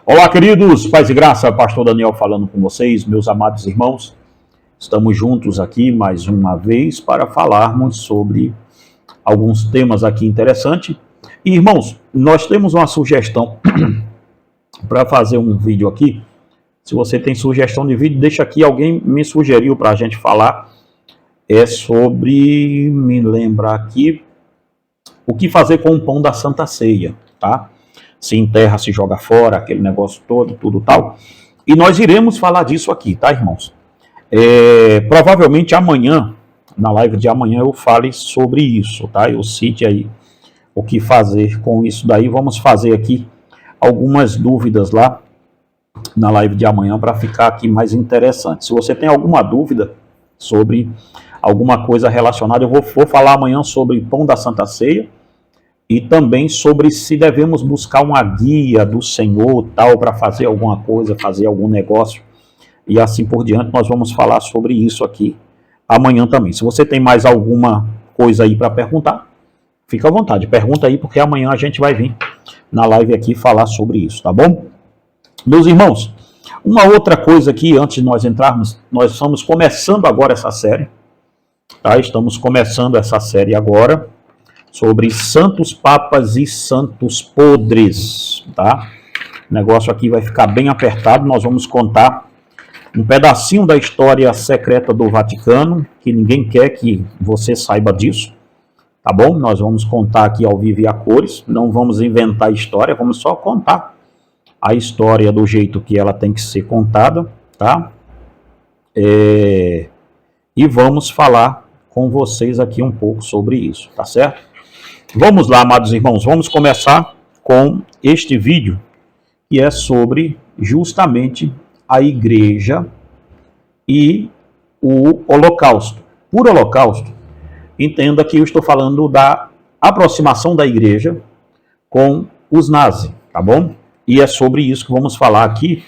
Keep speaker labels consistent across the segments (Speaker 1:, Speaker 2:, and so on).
Speaker 1: Olá, queridos, paz e graça, pastor Daniel falando com vocês, meus amados irmãos. Estamos juntos aqui mais uma vez para falarmos sobre alguns temas aqui interessantes. E, irmãos, nós temos uma sugestão para fazer um vídeo aqui. Se você tem sugestão de vídeo, deixa aqui. Alguém me sugeriu para a gente falar. É sobre, me lembrar aqui, o que fazer com o pão da Santa Ceia, tá? Se enterra, se joga fora, aquele negócio todo, tudo tal. E nós iremos falar disso aqui, tá, irmãos? Provavelmente amanhã, na live de amanhã, eu fale sobre isso, tá? Eu cite aí o que fazer com isso daí. Vamos fazer aqui algumas dúvidas lá na live de amanhã para ficar aqui mais interessante. Se você tem alguma dúvida sobre alguma coisa relacionada, eu vou falar amanhã sobre pão da Santa Ceia, e também sobre se devemos buscar uma guia do Senhor, tal, para fazer alguma coisa, fazer algum negócio, e assim por diante. Nós vamos falar sobre isso aqui amanhã também. Se você tem mais alguma coisa aí para perguntar, fica à vontade, pergunta aí, porque amanhã a gente vai vir na live aqui falar sobre isso, tá bom? Meus irmãos, uma outra coisa aqui, antes de nós entrarmos, nós estamos começando agora essa série, tá? Estamos começando essa série agora, sobre santos papas e santos podres, tá? O negócio aqui vai ficar bem apertado. Nós vamos contar um pedacinho da história secreta do Vaticano, que ninguém quer que você saiba disso, tá bom? Nós vamos contar aqui ao vivo e a cores, não vamos inventar história, vamos só contar a história do jeito que ela tem que ser contada, tá? E vamos falar com vocês aqui um pouco sobre isso, tá certo? Vamos lá, amados irmãos, vamos começar com este vídeo, que é sobre justamente a igreja e o holocausto. Por holocausto, entenda que eu estou falando da aproximação da igreja com os nazis, tá bom? E é sobre isso que vamos falar aqui,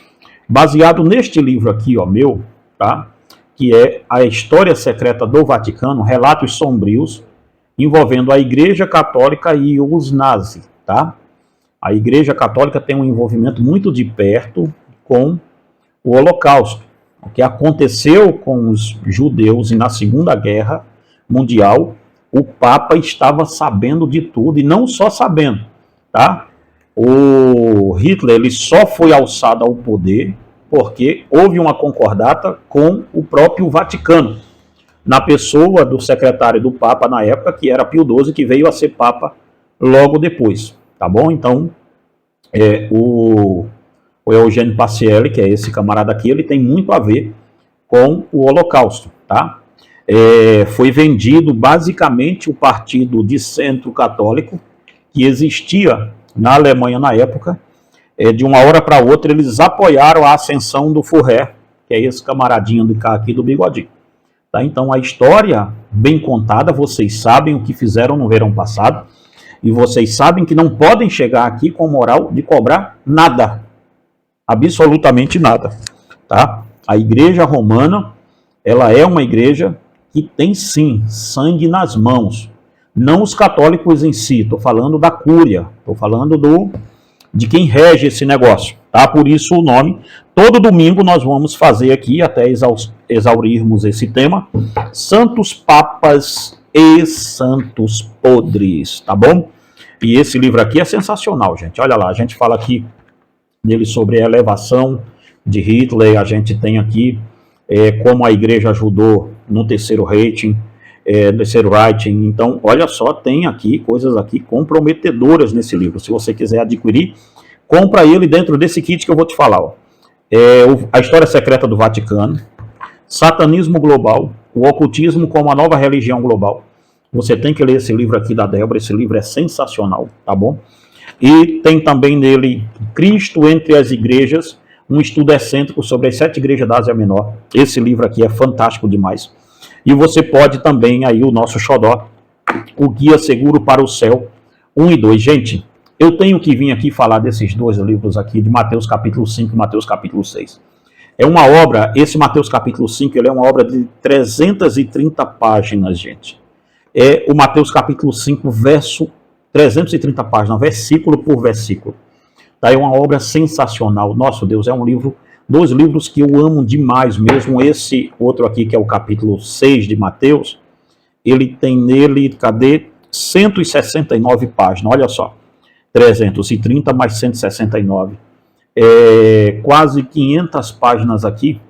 Speaker 1: baseado neste livro aqui, ó, meu, tá? Que é A História Secreta do Vaticano, Relatos Sombrios, envolvendo a Igreja Católica e os nazis, tá? A Igreja Católica tem um envolvimento muito de perto com o Holocausto, o que aconteceu com os judeus, e na Segunda Guerra Mundial, o Papa estava sabendo de tudo, e não só sabendo, tá? O Hitler, ele só foi alçado ao poder porque houve uma concordata com o próprio Vaticano, na pessoa do secretário do Papa na época, que era Pio XII, que veio a ser Papa logo depois, tá bom? Então, o Eugênio Pacielli, que é esse camarada aqui, ele tem muito a ver com o Holocausto, tá? Foi vendido basicamente o partido de centro católico que existia na Alemanha na época. De uma hora para outra, eles apoiaram a ascensão do Führer, que é esse camaradinho de cá aqui do bigodinho. Tá? Então, a história bem contada, vocês sabem o que fizeram no verão passado, e vocês sabem que não podem chegar aqui com moral de cobrar nada, absolutamente nada. Tá? A igreja romana, ela é uma igreja que tem sim sangue nas mãos, não os católicos em si, estou falando da cúria, estou falando de quem rege esse negócio, tá? Por isso o nome. Todo domingo nós vamos fazer aqui, até exaurirmos esse tema, Santos Papas e Santos Podres, tá bom? E esse livro aqui é sensacional, gente. Olha lá, a gente fala aqui nele sobre a elevação de Hitler, a gente tem aqui como a igreja ajudou no terceiro Reich. Então, olha só, tem aqui coisas aqui comprometedoras nesse livro. Se você quiser adquirir, compra ele dentro desse kit que eu vou te falar. Ó. A História Secreta do Vaticano, Satanismo Global, o Ocultismo como a Nova Religião Global. Você tem que ler esse livro aqui da Débora, esse livro é sensacional, tá bom? E tem também nele Cristo entre as Igrejas, um estudo excêntrico sobre as 7 igrejas da Ásia Menor. Esse livro aqui é fantástico demais. E você pode também, aí o nosso xodó, o Guia Seguro para o Céu, 1 e 2. Gente, eu tenho que vir aqui falar desses dois livros aqui, de Mateus capítulo 5 e Mateus capítulo 6. É uma obra, esse Mateus capítulo 5, ele é uma obra de 330 páginas, gente. É o Mateus capítulo 5, verso 330 páginas, versículo por versículo. Tá? É uma obra sensacional. Nosso Deus, é um livro, dois livros que eu amo demais mesmo. Esse outro aqui, que é o capítulo 6 de Mateus, ele tem nele, cadê? 169 páginas, olha só. 330 mais 169. Quase 500 páginas aqui,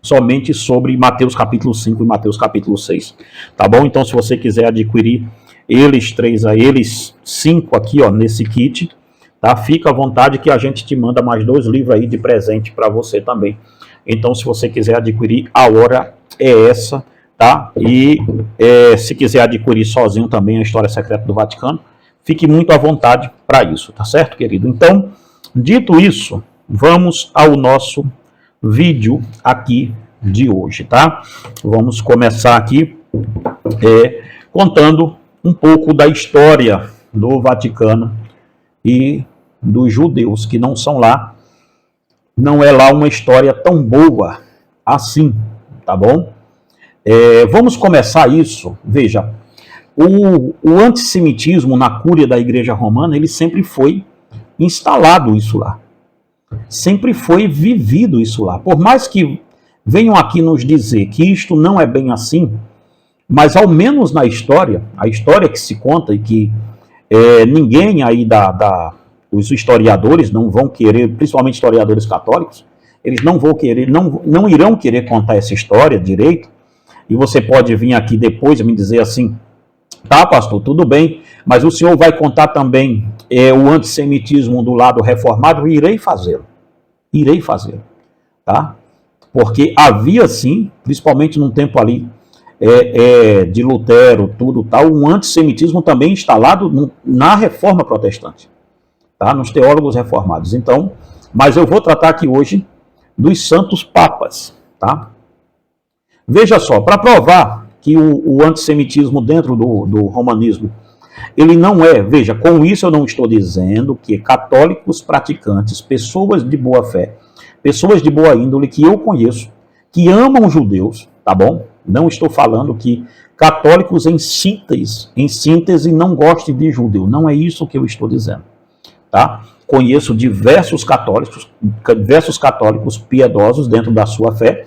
Speaker 1: somente sobre Mateus capítulo 5 e Mateus capítulo 6. Tá bom? Então, se você quiser adquirir eles 5 aqui, ó, nesse kit, tá? Fica à vontade que a gente te manda mais 2 livros aí de presente para você também. Então, se você quiser adquirir, a hora é essa, tá? E se quiser adquirir sozinho também a História Secreta do Vaticano, fique muito à vontade para isso, tá certo, querido? Então, dito isso, vamos ao nosso vídeo aqui de hoje, tá? Vamos começar aqui contando um pouco da história do Vaticano e dos judeus que não são lá. Não é lá uma história tão boa assim, tá bom? Vamos começar isso. Veja, o antissemitismo na cúria da Igreja Romana, ele sempre foi instalado isso lá. Sempre foi vivido isso lá. Por mais que venham aqui nos dizer que isto não é bem assim, mas ao menos na história, a história que se conta e que ninguém aí os historiadores não vão querer, principalmente historiadores católicos, eles não vão querer, não irão querer contar essa história direito. E você pode vir aqui depois e me dizer assim: tá, pastor, tudo bem, mas o senhor vai contar também o antissemitismo do lado reformado? Irei fazê-lo, tá? Porque havia sim, principalmente num tempo ali de Lutero, tudo tal, um antissemitismo também instalado na Reforma Protestante, tá? Nos teólogos reformados. Então, mas eu vou tratar aqui hoje dos santos papas, tá? Veja só, para provar que o antissemitismo dentro do romanismo, ele não veja, com isso eu não estou dizendo que católicos praticantes, pessoas de boa fé, pessoas de boa índole que eu conheço, que amam judeus, tá bom? Não estou falando que católicos em síntese não gostem de judeu, não é isso que eu estou dizendo, tá? Conheço diversos católicos piedosos dentro da sua fé,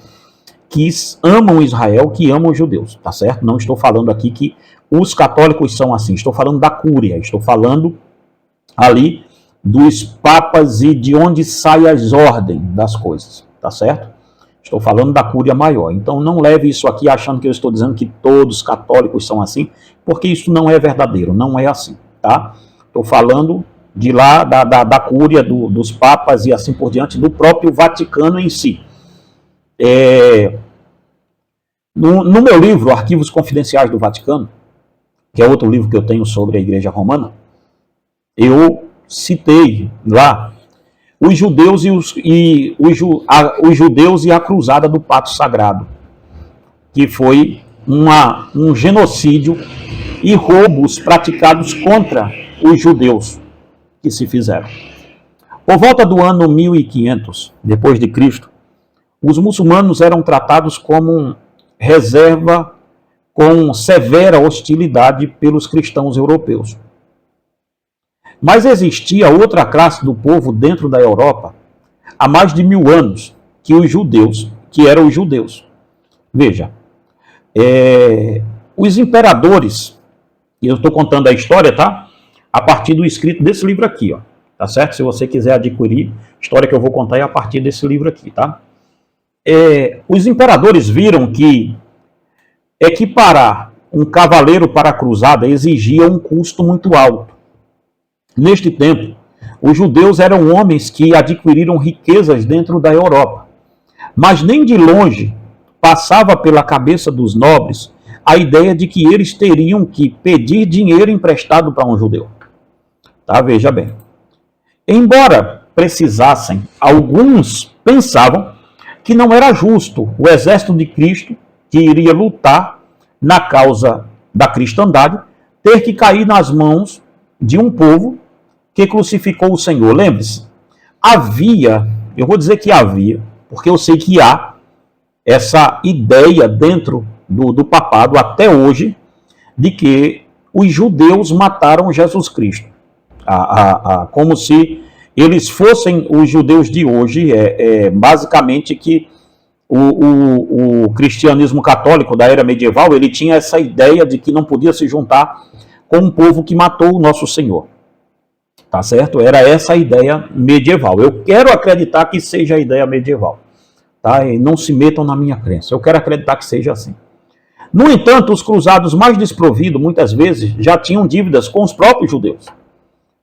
Speaker 1: que amam Israel, que amam os judeus, tá certo? Não estou falando aqui que os católicos são assim, estou falando da cúria, estou falando ali dos papas e de onde saem as ordens das coisas, tá certo? Estou falando da cúria maior. Então não leve isso aqui achando que eu estou dizendo que todos os católicos são assim, porque isso não é verdadeiro, não é assim, tá? Estou falando de lá da cúria dos papas e assim por diante, do próprio Vaticano em si. No meu livro, Arquivos Confidenciais do Vaticano, que é outro livro que eu tenho sobre a Igreja Romana, eu citei lá os judeus os judeus e a cruzada do Pacto Sagrado, que foi um genocídio e roubos praticados contra os judeus que se fizeram. Por volta do ano 1500, depois de Cristo, os muçulmanos eram tratados como reserva com severa hostilidade pelos cristãos europeus. Mas existia outra classe do povo dentro da Europa há mais de 1000 anos, que eram os judeus. Veja, os imperadores, e eu estou contando a história, tá? A partir do escrito desse livro aqui, ó, tá certo? Se você quiser adquirir, a história que eu vou contar é a partir desse livro aqui, tá? Os imperadores viram que equiparar um cavaleiro para a cruzada exigia um custo muito alto. Neste tempo, os judeus eram homens que adquiriram riquezas dentro da Europa, mas nem de longe passava pela cabeça dos nobres a ideia de que eles teriam que pedir dinheiro emprestado para um judeu. Tá? Veja bem. Embora precisassem, alguns pensavam que não era justo o exército de Cristo, que iria lutar na causa da cristandade, ter que cair nas mãos de um povo que crucificou o Senhor. Lembre-se, eu vou dizer que havia, porque eu sei que há essa ideia dentro do papado até hoje, de que os judeus mataram Jesus Cristo. Como se eles fossem os judeus de hoje, basicamente que o cristianismo católico da era medieval, ele tinha essa ideia de que não podia se juntar com um povo que matou o nosso Senhor. Tá certo? Era essa a ideia medieval. Eu quero acreditar que seja a ideia medieval. Tá? E não se metam na minha crença. Eu quero acreditar que seja assim. No entanto, os cruzados mais desprovidos, muitas vezes, já tinham dívidas com os próprios judeus.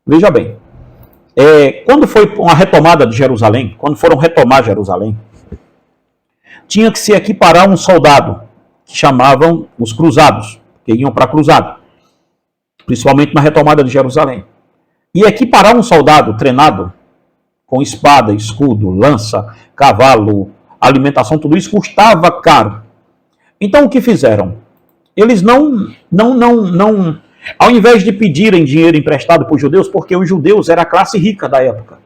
Speaker 1: Veja bem, quando foi uma retomada de Jerusalém, quando foram retomar Jerusalém, tinha que se equiparar um soldado, que chamavam os cruzados, que iam para a cruzada, principalmente na retomada de Jerusalém. E equiparar um soldado treinado com espada, escudo, lança, cavalo, alimentação, tudo isso custava caro. Então o que fizeram? Eles ao invés de pedirem dinheiro emprestado para os judeus, porque os judeus eram a classe rica da época.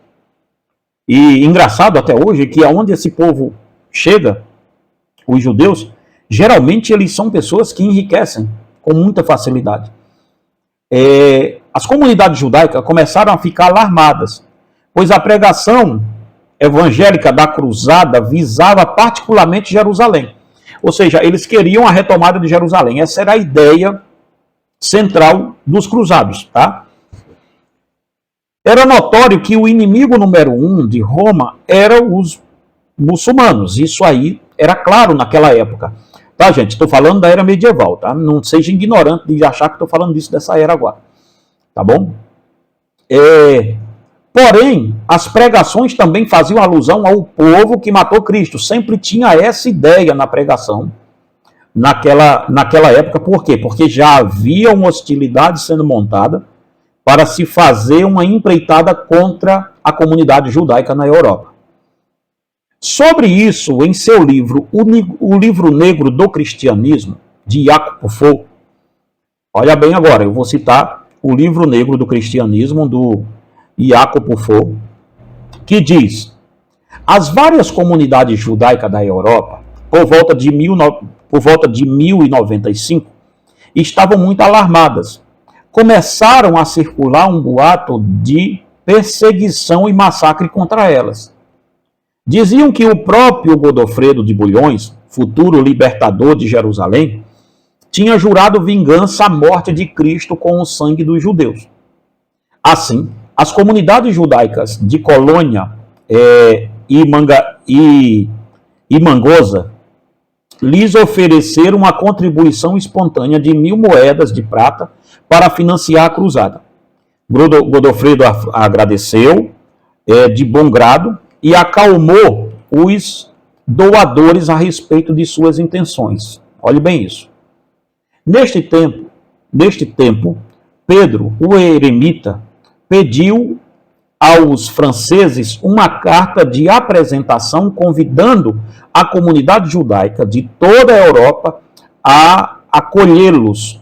Speaker 1: E engraçado até hoje que aonde esse povo chega, os judeus, geralmente eles são pessoas que enriquecem com muita facilidade. As comunidades judaicas começaram a ficar alarmadas, pois a pregação evangélica da cruzada visava particularmente Jerusalém. Ou seja, eles queriam a retomada de Jerusalém. Essa era a ideia central dos cruzados. Tá? Era notório que o inimigo número 1 de Roma eram os muçulmanos. Isso aí era claro naquela época. Tá, gente? Estou falando da era medieval. Tá? Não seja ignorante de achar que estou falando disso dessa era agora. Tá bom? Porém, as pregações também faziam alusão ao povo que matou Cristo. Sempre tinha essa ideia na pregação naquela época. Por quê? Porque já havia uma hostilidade sendo montada para se fazer uma empreitada contra a comunidade judaica na Europa. Sobre isso, em seu livro, o Livro Negro do Cristianismo, de Jacopo Fo, olha bem agora, eu vou citar o Livro Negro do Cristianismo, do Jacopo Fo, que diz: as várias comunidades judaicas da Europa, por volta de 1095, estavam muito alarmadas. Começaram a circular um boato de perseguição e massacre contra elas. Diziam que o próprio Godofredo de Bulhões, futuro libertador de Jerusalém, tinha jurado vingança à morte de Cristo com o sangue dos judeus. Assim, as comunidades judaicas de Colônia e Mangosa lhes ofereceram uma contribuição espontânea de 1000 moedas de prata para financiar a cruzada. Godofredo agradeceu de bom grado e acalmou os doadores a respeito de suas intenções. Olhe bem isso. Neste tempo, Pedro, o eremita, pediu aos franceses uma carta de apresentação convidando a comunidade judaica de toda a Europa a acolhê-los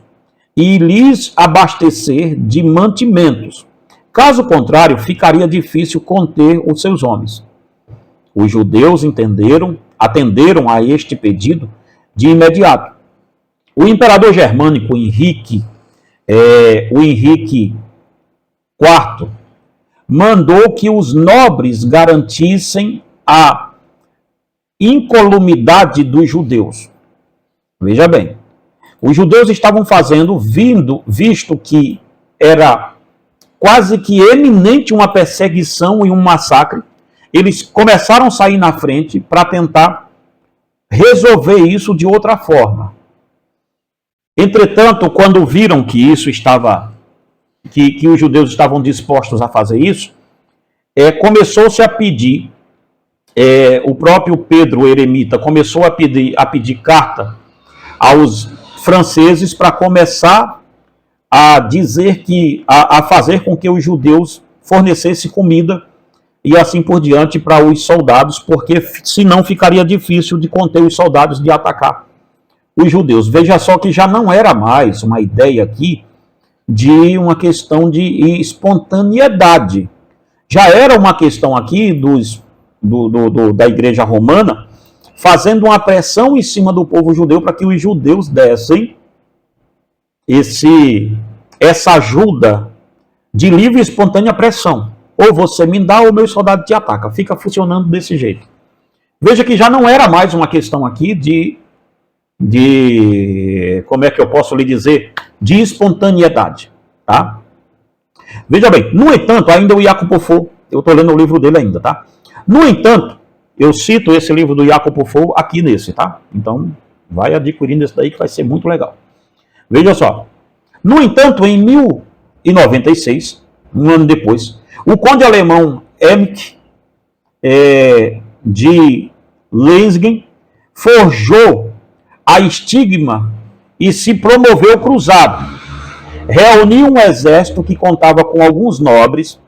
Speaker 1: e lhes abastecer de mantimentos. Caso contrário, ficaria difícil conter os seus homens. Os judeus atenderam a este pedido de imediato. O imperador germânico Henrique IV mandou que os nobres garantissem a incolumidade dos judeus. Veja bem, os judeus estavam visto que era quase que eminente uma perseguição e um massacre, eles começaram a sair na frente para tentar resolver isso de outra forma. Entretanto, quando viram que isso que os judeus estavam dispostos a fazer isso, começou-se a pedir, o próprio Pedro, o eremita, começou a pedir carta aos franceses para começar a dizer a fazer com que os judeus fornecessem comida e assim por diante para os soldados, porque senão ficaria difícil de conter os soldados de atacar os judeus. Veja só que já não era mais uma ideia aqui de uma questão de espontaneidade. Já era uma questão aqui da Igreja Romana fazendo uma pressão em cima do povo judeu para que os judeus dessem essa ajuda de livre e espontânea pressão. ou você me dá ou meus soldados te atacam. Fica funcionando desse jeito. Veja que já não era mais uma questão aqui como é que eu posso lhe dizer, de espontaneidade, tá? Veja bem, no entanto, ainda o Jacopo Fo, eu estou lendo o livro dele ainda, tá? No entanto, eu cito esse livro do Jacopo Fo aqui nesse, tá? Então, vai adquirindo esse daí que vai ser muito legal. Veja só. No entanto, em 1096, um ano depois, o conde alemão Emmerich de Lenzingen forjou a estigma e se promoveu cruzado. Reuniu um exército que contava com alguns nobres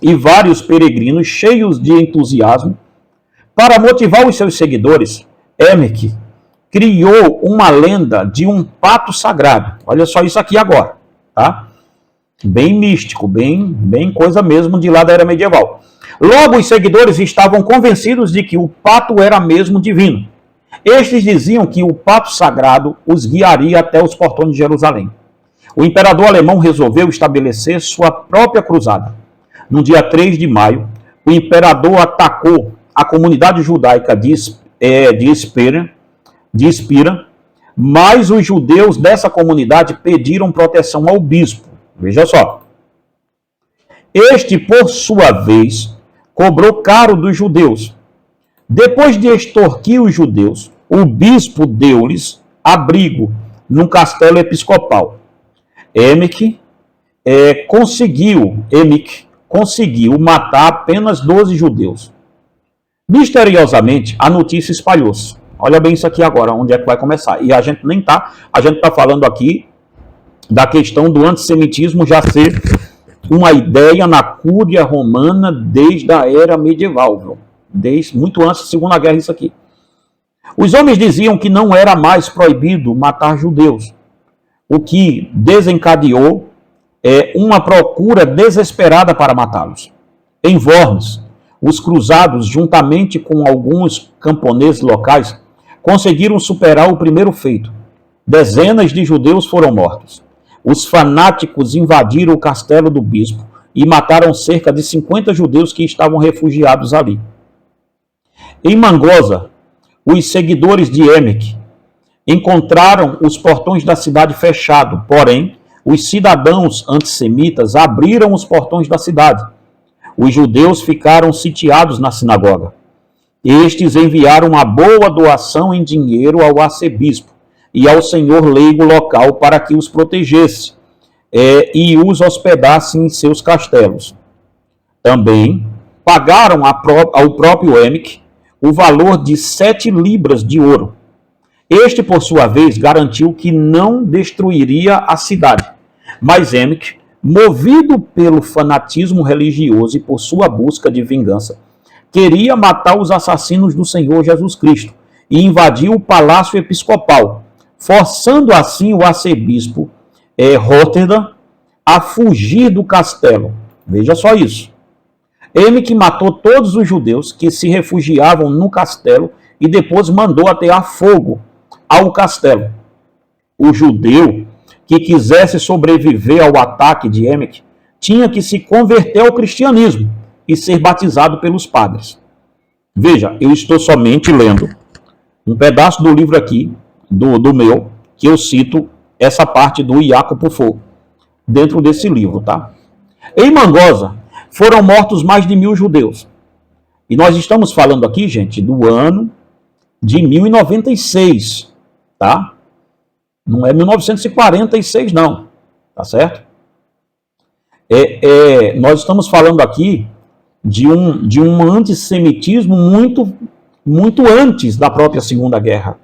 Speaker 1: e vários peregrinos cheios de entusiasmo. Para motivar os seus seguidores, Emmerich criou uma lenda de um pato sagrado. Olha só isso aqui agora, tá? Bem místico, bem coisa mesmo de lá da era medieval. Logo, os seguidores estavam convencidos de que o pato era mesmo divino. Estes diziam que o pato sagrado os guiaria até os portões de Jerusalém. O imperador alemão resolveu estabelecer sua própria cruzada. No dia 3 de maio, o imperador atacou a comunidade judaica de Espira, mas os judeus dessa comunidade pediram proteção ao bispo. Veja só. Este, por sua vez, cobrou caro dos judeus. Depois de extorquir os judeus, o bispo deu-lhes abrigo num castelo episcopal. Emmerich conseguiu matar apenas 12 judeus. Misteriosamente, a notícia espalhou-se. Olha bem isso aqui agora, onde é que vai começar. E a gente está falando aqui da questão do antissemitismo já ser uma ideia na Cúria Romana desde a era medieval, viu? Desde muito antes da Segunda Guerra, isso aqui. Os homens diziam que não era mais proibido matar judeus, o que desencadeou uma procura desesperada para matá-los. Em Worms, os cruzados, juntamente com alguns camponeses locais, conseguiram superar o primeiro feito. Dezenas de judeus foram mortos. Os fanáticos invadiram o castelo do bispo e mataram cerca de 50 judeus que estavam refugiados ali. Em Mangosa, os seguidores de Emmerich encontraram os portões da cidade fechados, porém, os cidadãos antissemitas abriram os portões da cidade. Os judeus ficaram sitiados na sinagoga. Estes enviaram uma boa doação em dinheiro ao arcebispo e ao senhor leigo local para que os protegesse e os hospedasse em seus castelos. Também pagaram ao próprio Emmerich o valor de 7 libras de ouro. Este, por sua vez, garantiu que não destruiria a cidade. Mas Emmerich, movido pelo fanatismo religioso e por sua busca de vingança, queria matar os assassinos do Senhor Jesus Cristo e invadiu o palácio episcopal, forçando assim o arcebispo Rotterdam a fugir do castelo. Veja só isso. Emmerich matou todos os judeus que se refugiavam no castelo e depois mandou atear fogo ao castelo. O judeu que quisesse sobreviver ao ataque de Emmerich tinha que se converter ao cristianismo e ser batizado pelos padres. Veja, eu estou somente lendo um pedaço do livro aqui, do meu, que eu cito essa parte do Jacopo Fo, dentro desse livro, tá? Em Mangosa, foram mortos mais de 1000 judeus. E nós estamos falando aqui, gente, do ano de 1096, tá? Não é 1946, não, tá certo? Nós estamos falando aqui de um antissemitismo muito antes da própria Segunda Guerra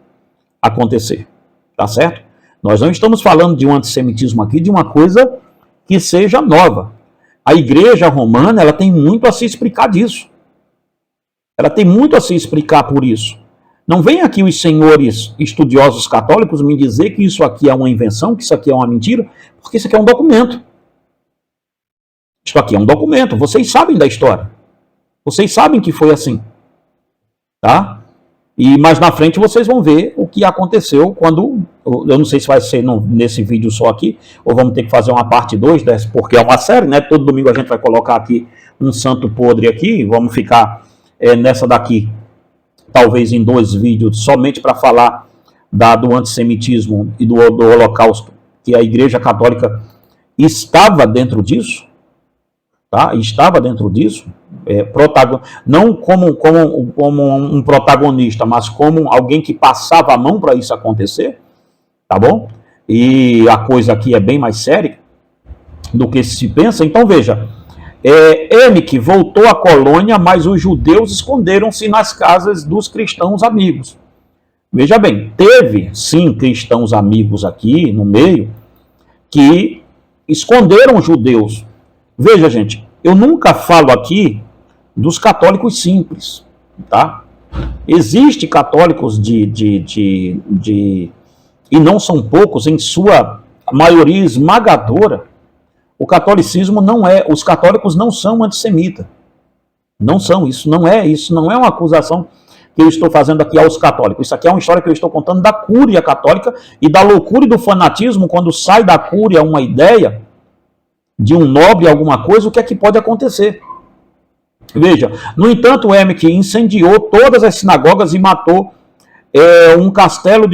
Speaker 1: acontecer, tá certo? Nós não estamos falando de um antissemitismo aqui, de uma coisa que seja nova. A Igreja Romana, ela tem muito a se explicar disso. Ela tem muito a se explicar por isso. Não vem aqui os senhores estudiosos católicos me dizer que isso aqui é uma invenção, que isso aqui é uma mentira, porque isso aqui é um documento. Isso aqui é um documento. Vocês sabem da história. Vocês sabem que foi assim. Tá? E mais na frente vocês vão ver o que aconteceu quando, eu não sei se vai ser nesse vídeo só aqui, ou vamos ter que fazer uma parte 2 dessa, porque é uma série, né? Todo domingo a gente vai colocar aqui um santo podre aqui, vamos ficar nessa daqui, talvez em 2 vídeos, somente para falar do antissemitismo e do Holocausto, que a Igreja Católica estava dentro disso, tá? Estava dentro disso, não como um protagonista, mas como alguém que passava a mão para isso acontecer, tá bom? E a coisa aqui é bem mais séria do que se pensa. Então veja, Emich voltou à colônia, mas os judeus esconderam-se nas casas dos cristãos amigos. Veja bem, teve sim cristãos amigos aqui no meio que esconderam os judeus. Veja, gente, eu nunca falo aqui dos católicos simples, tá? Existem católicos e não são poucos, em sua maioria esmagadora. O catolicismo não é, os católicos não são antissemitas. Não são, isso não é uma acusação que eu estou fazendo aqui aos católicos. Isso aqui é uma história que eu estou contando da cúria católica e da loucura e do fanatismo, quando sai da cúria uma ideia de um nobre alguma coisa, o que é que pode acontecer? Veja, no entanto, Emich incendiou todas as sinagogas e matou um castelo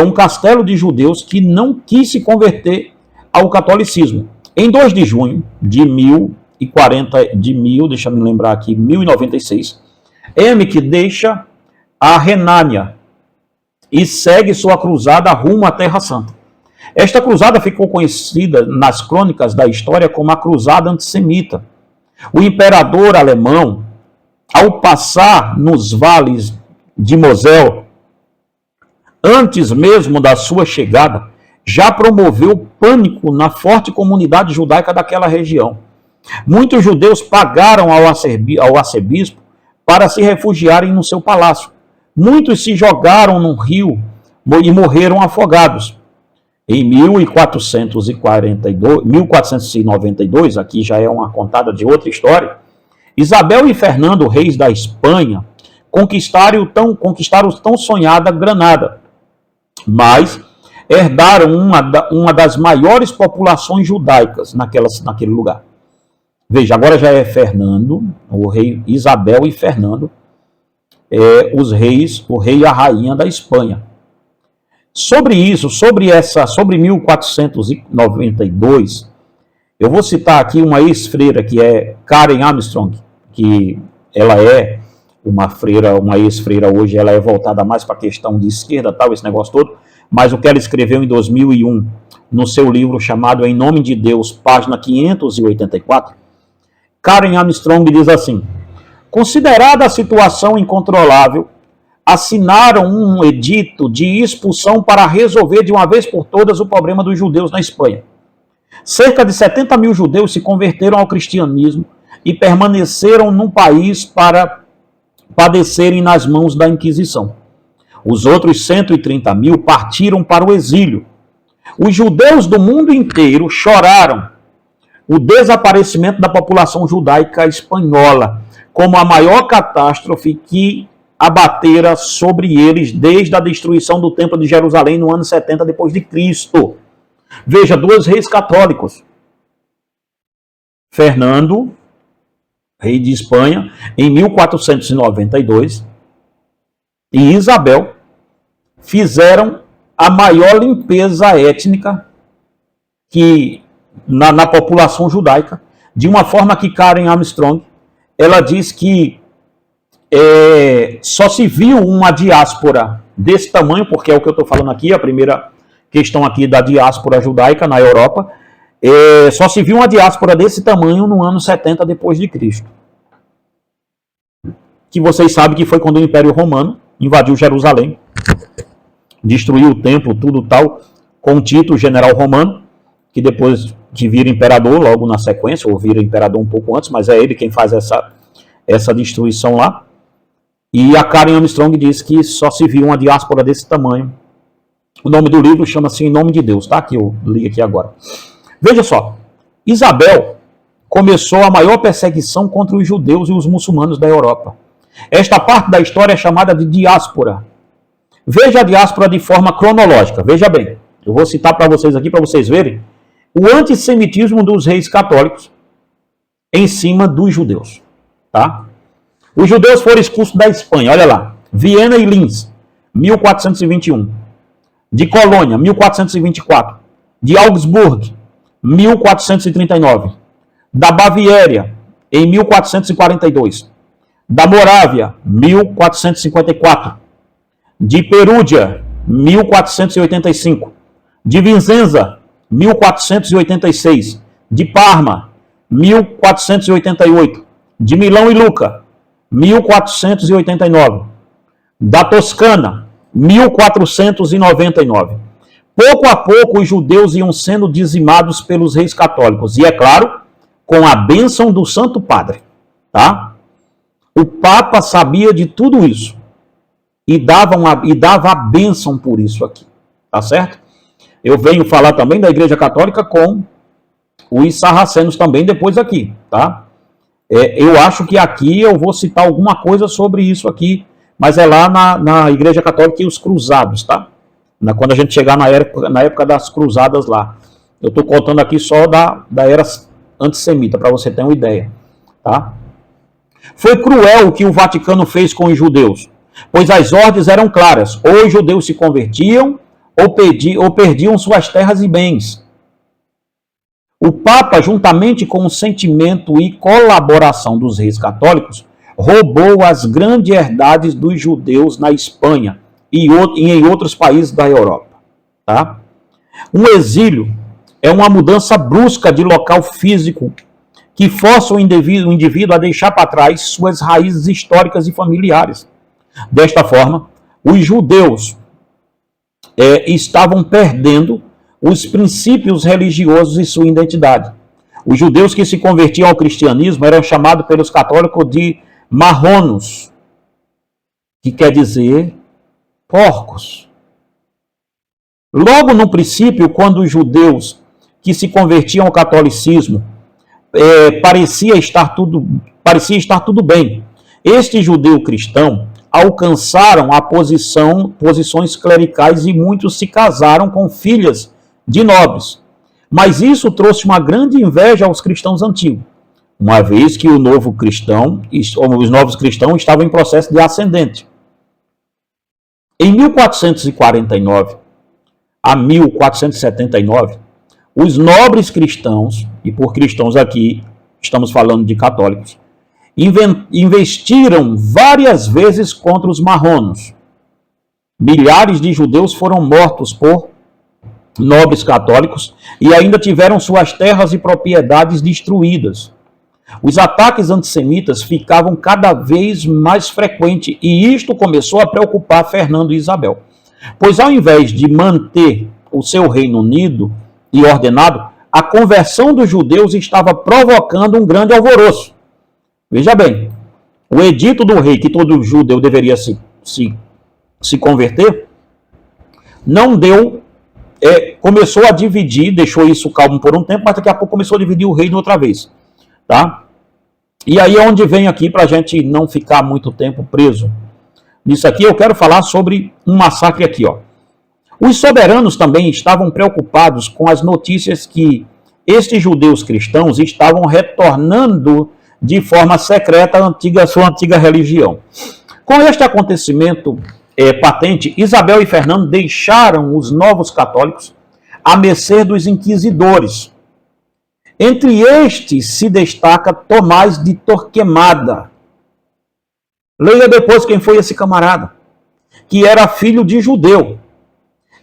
Speaker 1: um castelo de judeus que não quis se converter ao catolicismo. Em 2 de junho de 1096, Emich deixa a Renânia e segue sua cruzada rumo à Terra Santa. Esta cruzada ficou conhecida nas crônicas da história como a Cruzada Antissemita. O imperador alemão, ao passar nos vales de Mosel, antes mesmo da sua chegada, já promoveu pânico na forte comunidade judaica daquela região. Muitos judeus pagaram ao arcebispo para se refugiarem no seu palácio. Muitos se jogaram no rio e morreram afogados. Em 1492, aqui já é uma contada de outra história, Isabel e Fernando, reis da Espanha, conquistaram tão sonhada Granada, mas herdaram uma das maiores populações judaicas naquele lugar. Veja, agora já é Fernando, o rei Isabel e Fernando, os reis, o rei e a rainha da Espanha. Sobre 1492, eu vou citar aqui uma ex-freira que é Karen Armstrong, que ela é uma ex-freira hoje, ela é voltada mais para a questão de esquerda, tal, esse negócio todo, mas o que ela escreveu em 2001, no seu livro chamado Em Nome de Deus, página 584, Karen Armstrong diz assim: considerada a situação incontrolável, assinaram um edito de expulsão para resolver de uma vez por todas o problema dos judeus na Espanha. Cerca de 70 mil judeus se converteram ao cristianismo e permaneceram no país para padecerem nas mãos da Inquisição. Os outros 130 mil partiram para o exílio. Os judeus do mundo inteiro choraram o desaparecimento da população judaica espanhola como a maior catástrofe que abatera sobre eles desde a destruição do Templo de Jerusalém no ano 70 depois de Cristo. Veja, 2 reis católicos. Fernando, rei de Espanha, em 1492, e Isabel fizeram a maior limpeza étnica na população judaica, de uma forma que Karen Armstrong, ela diz que só se viu uma diáspora desse tamanho, porque é o que eu estou falando aqui, a primeira questão aqui da diáspora judaica na Europa, só se viu uma diáspora desse tamanho no ano 70 depois de Cristo. Que vocês sabem que foi quando o Império Romano invadiu Jerusalém, destruiu o templo, tudo tal, com Tito, o general romano, que depois que vira imperador, logo na sequência, ou vira imperador um pouco antes, mas é ele quem faz essa destruição lá. E a Karen Armstrong diz que só se viu uma diáspora desse tamanho. O nome do livro chama-se Em Nome de Deus, tá? Que eu li aqui agora. Veja só, Isabel começou a maior perseguição contra os judeus e os muçulmanos da Europa. Esta parte da história é chamada de diáspora. Veja a diáspora de forma cronológica. Veja bem, eu vou citar para vocês aqui, para vocês verem, o antissemitismo dos reis católicos em cima dos judeus. Tá? Os judeus foram expulsos da Espanha, olha lá. Viena e Linz, 1421. De Colônia, 1424. De Augsburg, 1439. Da Baviera, em 1442. Da Morávia, 1454. De Perúdia, 1485. De Vicenza, 1486. De Parma, 1488. De Milão e Lucca, 1489. Da Toscana, 1499. Pouco a pouco os judeus iam sendo dizimados pelos reis católicos. E é claro, com a bênção do Santo Padre. Tá? O Papa sabia de tudo isso. E dava a bênção por isso aqui. Tá certo? Eu venho falar também da Igreja Católica com os sarracenos também depois aqui. Tá? Eu acho que aqui eu vou citar alguma coisa sobre isso aqui. Mas é lá na Igreja Católica e os cruzados, tá? Quando a gente chegar na época das cruzadas lá. Eu estou contando aqui só da era antissemita, para você ter uma ideia. Tá? Foi cruel o que o Vaticano fez com os judeus, pois as ordens eram claras. Ou os judeus se convertiam, ou perdiam suas terras e bens. O Papa, juntamente com o sentimento e colaboração dos reis católicos, roubou as grandes herdades dos judeus na Espanha e em outros países da Europa. Tá? Um exílio é uma mudança brusca de local físico que força o indivíduo a deixar para trás suas raízes históricas e familiares. Desta forma, os judeus estavam perdendo os princípios religiosos e sua identidade. Os judeus que se convertiam ao cristianismo eram chamados pelos católicos de marronos, que quer dizer porcos. Logo no princípio, quando os judeus que se convertiam ao catolicismo parecia estar tudo bem, este judeu cristão alcançaram posições clericais e muitos se casaram com filhas de nobres. Mas isso trouxe uma grande inveja aos cristãos antigos, uma vez que os novos cristãos estavam em processo de ascendente. Em 1449 a 1479, os nobres cristãos, e por cristãos aqui estamos falando de católicos, investiram várias vezes contra os marronos. Milhares de judeus foram mortos por nobres católicos e ainda tiveram suas terras e propriedades destruídas. Os ataques antissemitas ficavam cada vez mais frequentes e isto começou a preocupar Fernando e Isabel. Pois ao invés de manter o seu reino unido e ordenado, a conversão dos judeus estava provocando um grande alvoroço. Veja bem, o edito do rei, que todo judeu deveria se converter, não deu, começou a dividir, deixou isso calmo por um tempo, mas daqui a pouco começou a dividir o reino outra vez. Tá? E aí é onde vem aqui, para a gente não ficar muito tempo preso nisso aqui, eu quero falar sobre um massacre aqui. Ó. Os soberanos também estavam preocupados com as notícias que estes judeus cristãos estavam retornando de forma secreta à sua antiga religião. Com este acontecimento patente, Isabel e Fernando deixaram os novos católicos à mercê dos inquisidores. Entre estes se destaca Tomás de Torquemada. Leia depois quem foi esse camarada, que era filho de judeu.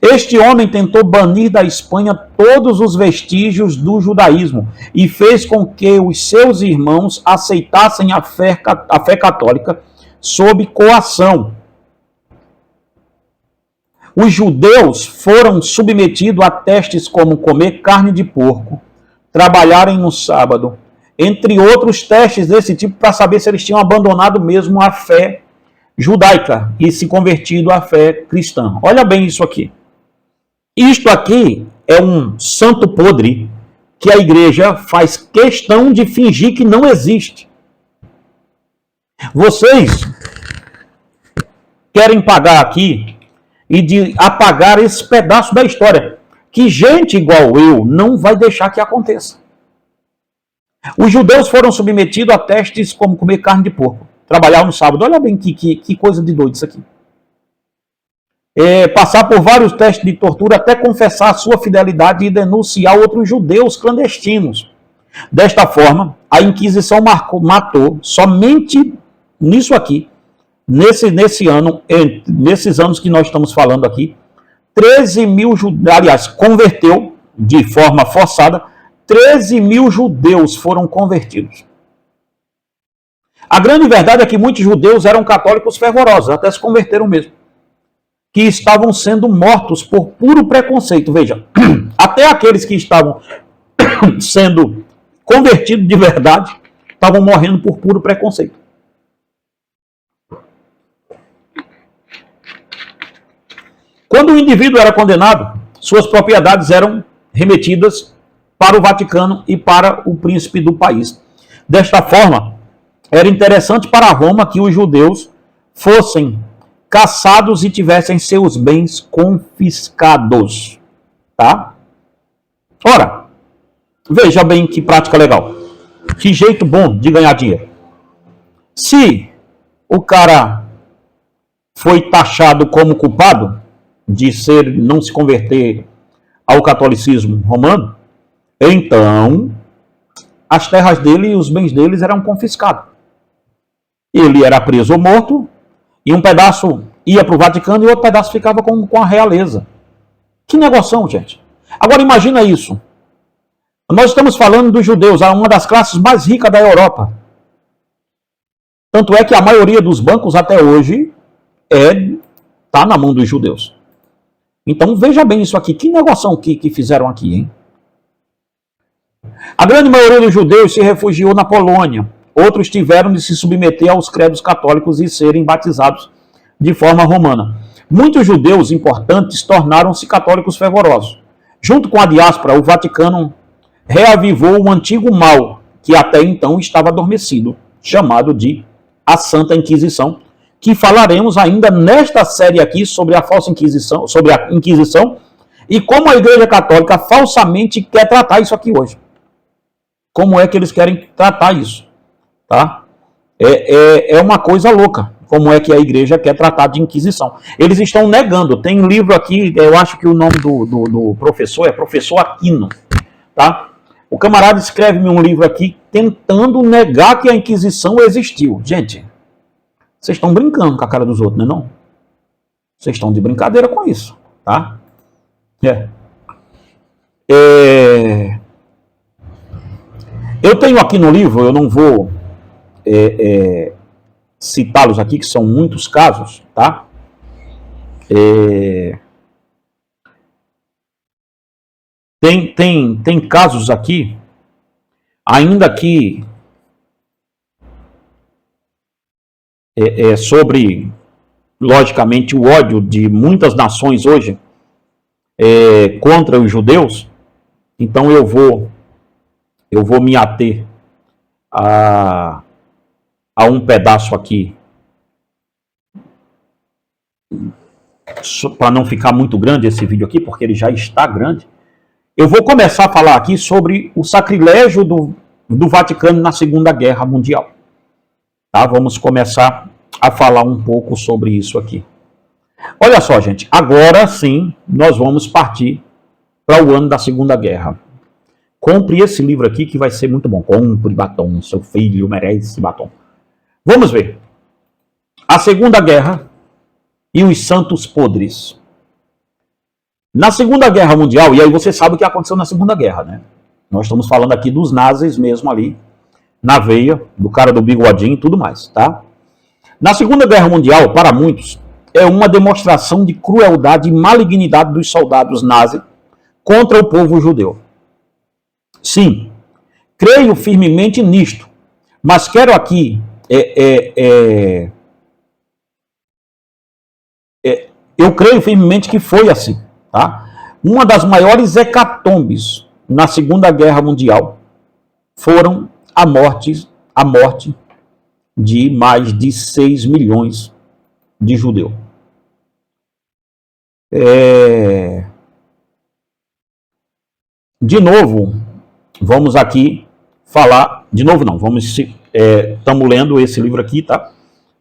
Speaker 1: Este homem tentou banir da Espanha todos os vestígios do judaísmo e fez com que os seus irmãos aceitassem a fé católica sob coação. Os judeus foram submetidos a testes como comer carne de porco, trabalharem no sábado, entre outros testes desse tipo, para saber se eles tinham abandonado mesmo a fé judaica e se convertido à fé cristã. Olha bem isso aqui. Isto aqui é um santo podre que a igreja faz questão de fingir que não existe. Vocês querem pagar aqui e de apagar esse pedaço da história, que gente igual eu não vai deixar que aconteça. Os judeus foram submetidos a testes como comer carne de porco, trabalhar no sábado. Olha bem que coisa de doido isso aqui. Passar por vários testes de tortura até confessar a sua fidelidade e denunciar outros judeus clandestinos. Desta forma, a Inquisição matou somente nisso aqui, nesses anos que nós estamos falando aqui, 13 mil judeus, aliás, converteu de forma forçada, 13 mil judeus foram convertidos. A grande verdade é que muitos judeus eram católicos fervorosos, até se converteram mesmo, que estavam sendo mortos por puro preconceito. Veja, até aqueles que estavam sendo convertidos de verdade, estavam morrendo por puro preconceito. Quando o indivíduo era condenado, suas propriedades eram remetidas para o Vaticano e para o príncipe do país. Desta forma, era interessante para Roma que os judeus fossem caçados e tivessem seus bens confiscados. Tá? Ora, veja bem que prática legal. Que jeito bom de ganhar dinheiro. Se o cara foi taxado como culpado de não se converter ao catolicismo romano, então as terras dele e os bens deles eram confiscados. Ele era preso ou morto, e um pedaço ia para o Vaticano e outro pedaço ficava com a realeza. Que negoção, gente. Agora imagina isso. Nós estamos falando dos judeus, uma das classes mais ricas da Europa. Tanto é que a maioria dos bancos até hoje está na mão dos judeus. Então veja bem isso aqui. Que negoção que fizeram aqui, hein? A grande maioria dos judeus se refugiou na Polônia. Outros tiveram de se submeter aos credos católicos e serem batizados de forma romana. Muitos judeus importantes tornaram-se católicos fervorosos. Junto com a diáspora, o Vaticano reavivou um antigo mal que até então estava adormecido, chamado de a Santa Inquisição, que falaremos ainda nesta série aqui sobre a falsa Inquisição, sobre a Inquisição e como a Igreja Católica falsamente quer tratar isso aqui hoje. Como é que eles querem tratar isso? Tá? É uma coisa louca, como é que a igreja quer tratar de Inquisição. Eles estão negando, tem um livro aqui, eu acho que o nome do professor é Professor Aquino, tá? O camarada escreve-me um livro aqui tentando negar que a Inquisição existiu. Gente, vocês estão brincando com a cara dos outros, não é não? Vocês estão de brincadeira com isso, tá? Eu tenho aqui no livro, eu não vou citá-los aqui, que são muitos casos, tá? Tem casos aqui, ainda que sobre, logicamente, o ódio de muitas nações hoje contra os judeus. Então eu vou me ater a um pedaço aqui, para não ficar muito grande esse vídeo aqui, porque ele já está grande. Eu vou começar a falar aqui sobre o sacrilégio do Vaticano na Segunda Guerra Mundial. Tá? Vamos começar a falar um pouco sobre isso aqui. Olha só, gente, agora sim nós vamos partir para o ano da Segunda Guerra. Compre esse livro aqui que vai ser muito bom. Compre batom, seu filho merece batom. Vamos ver. A Segunda Guerra e os Santos Podres. Na Segunda Guerra Mundial, e aí você sabe o que aconteceu na Segunda Guerra, né? Nós estamos falando aqui dos nazis mesmo ali, na veia, do cara do bigodinho e tudo mais, tá? Na Segunda Guerra Mundial, para muitos, é uma demonstração de crueldade e malignidade dos soldados nazis contra o povo judeu. Sim, creio firmemente nisto, mas quero aqui eu creio firmemente que foi assim, tá? Uma das maiores hecatombes na Segunda Guerra Mundial foram a morte de mais de 6 milhões de judeu. De novo, vamos aqui falar, de novo não, estamos lendo esse livro aqui, tá?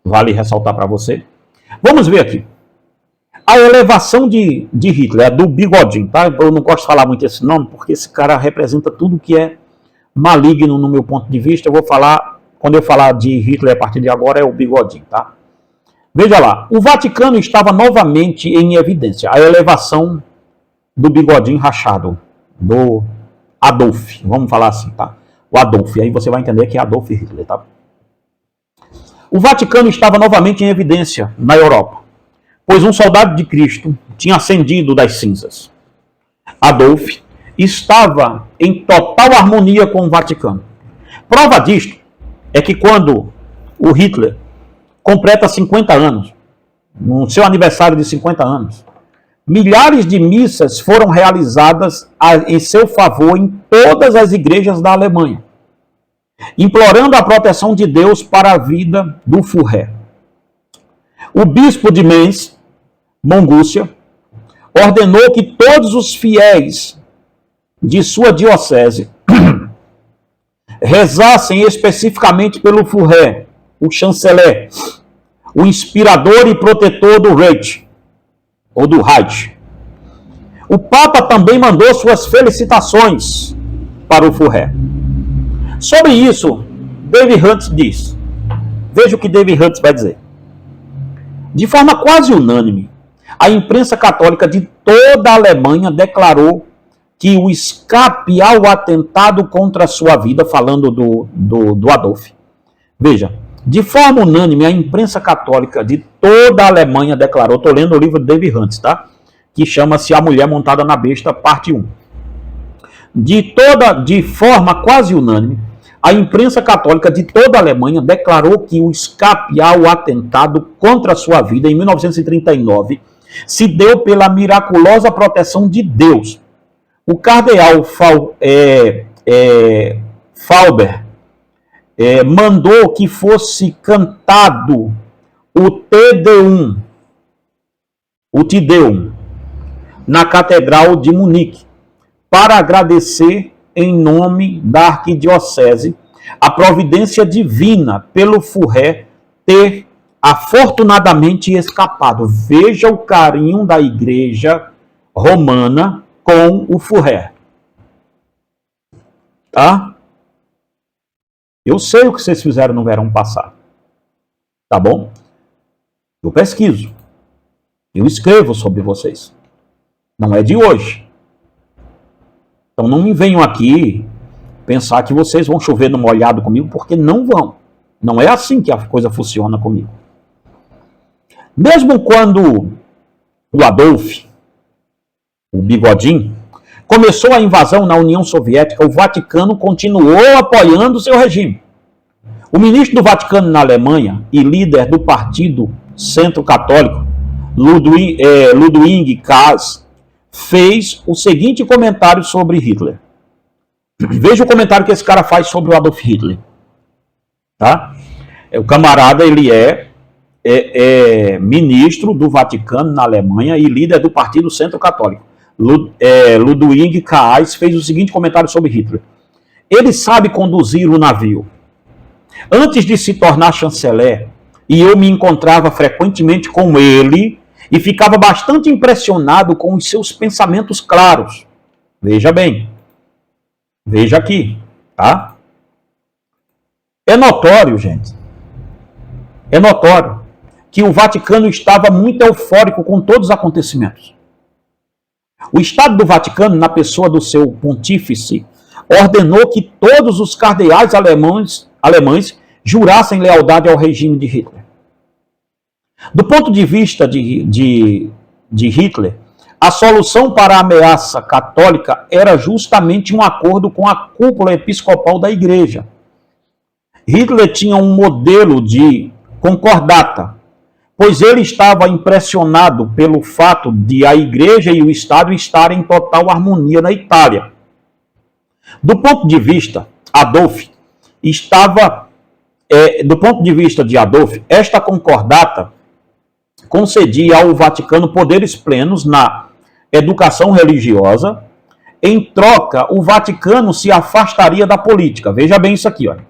Speaker 1: Vale ressaltar para você. Vamos ver aqui. A elevação de Hitler, é do Bigodinho, tá? Eu não gosto de falar muito esse nome, porque esse cara representa tudo que é maligno no meu ponto de vista. Eu vou falar, quando eu falar de Hitler a partir de agora, é o Bigodinho, tá? Veja lá, o Vaticano estava novamente em evidência. A elevação do Bigodinho rachado, do Adolf, vamos falar assim, tá? O Adolf, aí você vai entender que é Adolf Hitler, tá? O Vaticano estava novamente em evidência na Europa, pois um soldado de Cristo tinha ascendido das cinzas. Adolf estava em total harmonia com o Vaticano. Prova disto é que quando o Hitler completa 50 anos, no seu aniversário de 50 anos, milhares de missas foram realizadas em seu favor em todas as igrejas da Alemanha, implorando a proteção de Deus para a vida do Führer. O bispo de Mainz, Mongúcia, ordenou que todos os fiéis de sua diocese rezassem especificamente pelo Führer, o chanceler, o inspirador e protetor do Reich, ou do Reich. O Papa também mandou suas felicitações para o Führer. Sobre isso, David Hunt diz, veja o que David Hunt vai dizer. De forma quase unânime, a imprensa católica de toda a Alemanha declarou que o escape ao atentado contra a sua vida, falando do Adolf. Veja, de forma unânime, a imprensa católica de toda a Alemanha declarou, estou lendo o livro de David Hunt, tá? Que chama-se A Mulher Montada na Besta, parte 1. De forma quase unânime, a imprensa católica de toda a Alemanha declarou que o escape ao atentado contra a sua vida em 1939 se deu pela miraculosa proteção de Deus. O cardeal Fauber mandou que fosse cantado o Te Deum, na Catedral de Munique, para agradecer em nome da arquidiocese a providência divina pelo Führer ter afortunadamente escapado. Veja o carinho da igreja romana com o Führer. Tá? Eu sei o que vocês fizeram no verão passado. Tá bom? Eu pesquiso. Eu escrevo sobre vocês. Não é de hoje. Então não me venham aqui pensar que vocês vão chover no molhado comigo, porque não vão. Não é assim que a coisa funciona comigo. Mesmo quando o Adolf, o Bigodinho, começou a invasão na União Soviética, o Vaticano continuou apoiando seu regime. O ministro do Vaticano na Alemanha e líder do Partido Centro Católico, Ludwig Kaas, fez o seguinte comentário sobre Hitler. Veja o comentário que esse cara faz sobre o Adolf Hitler. Tá? O camarada, ele é ministro do Vaticano na Alemanha e líder do Partido Centro Católico. Ludwig Kaas fez o seguinte comentário sobre Hitler. Ele sabe conduzir o navio. Antes de se tornar chanceler, e eu me encontrava frequentemente com ele e ficava bastante impressionado com os seus pensamentos claros. Veja bem. Veja aqui, tá? É notório, gente. É notório que o Vaticano estava muito eufórico com todos os acontecimentos. O Estado do Vaticano, na pessoa do seu pontífice, ordenou que todos os cardeais alemães jurassem lealdade ao regime de Hitler. Do ponto de vista de Hitler, a solução para a ameaça católica era justamente um acordo com a cúpula episcopal da igreja. Hitler tinha um modelo de concordata, pois ele estava impressionado pelo fato de a igreja e o Estado estarem em total harmonia na Itália. Do ponto de vista de Adolf, esta concordata concedia ao Vaticano poderes plenos na educação religiosa. Em troca, o Vaticano se afastaria da política. Veja bem isso aqui, olha.